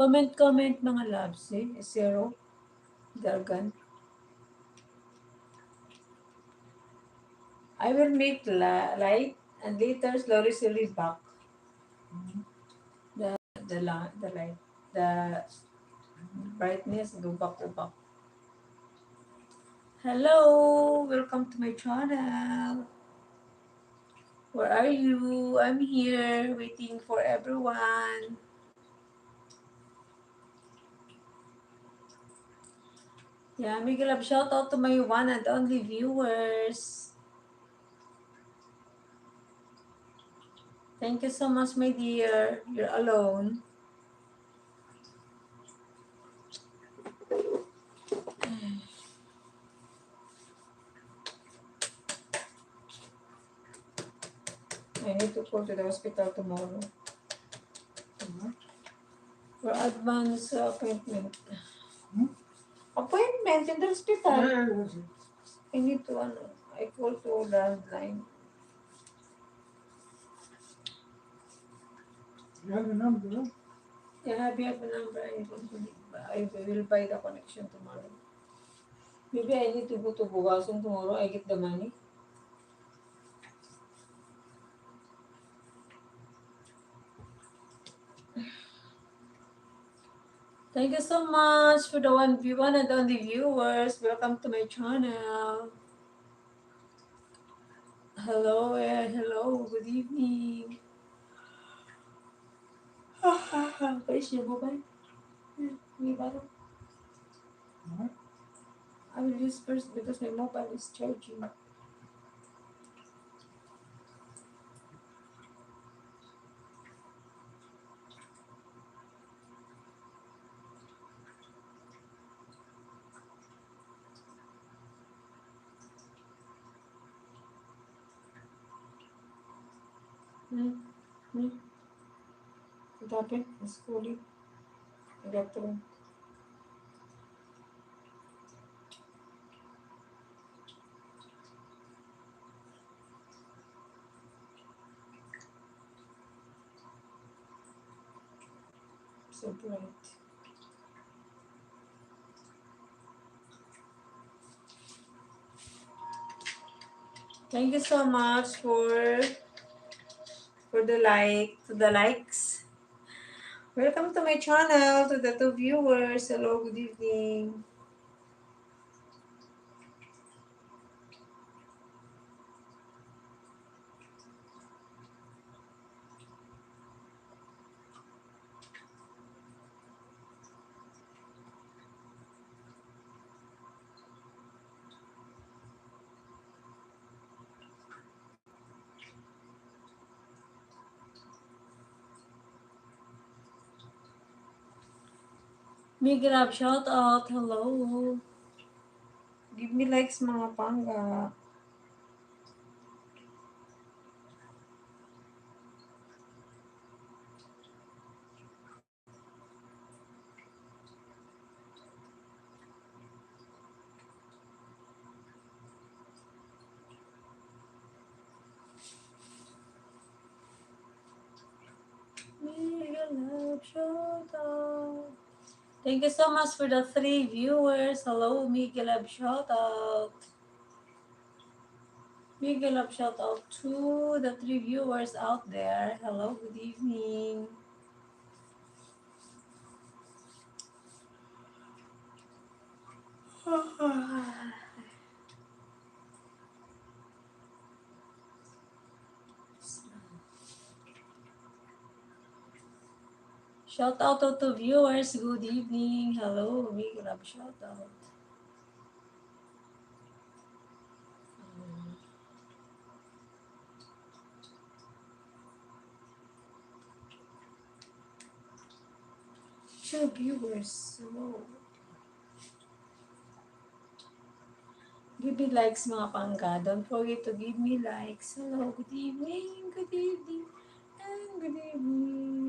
Comment mga loves, eh. Zero. Dargan. I will make light and later slowly back. The light. The brightness go back. Hello, welcome to my channel. Where are you? I'm here waiting for everyone. Yeah, big love shout out to my one and only viewers. Thank you so much, my dear. You're alone. I need to go to the hospital tomorrow. For advance appointment. Appointment in the hospital. I need to, I call to landline. You have a number? Yeah, I have a number. I will buy the connection tomorrow. Maybe I need to go to Bugasong tomorrow. I get the money. Thank you so much for the one and only viewers. Welcome to my channel. Hello, hello. Good evening. Where's your mobile? Me bottle. I will use first because my mobile is charging. What happened? It's calling. I got to. So bright. Thank you so much for the likes. Welcome to my channel, to the two viewers. Hello, good evening. Migrab, shout out. Hello. Give me likes mga pangga. Migrab, shout out. Thank you so much for the 3 viewers. Hello, Migrab, shout out. Migrab, shout out to the 3 viewers out there. Hello, good evening. Shout out to viewers. Good evening. Hello, big love shout out. Two viewers. Hello. Give me likes mga pangga. Don't forget to give me likes. Hello, good evening. Good evening. And good evening.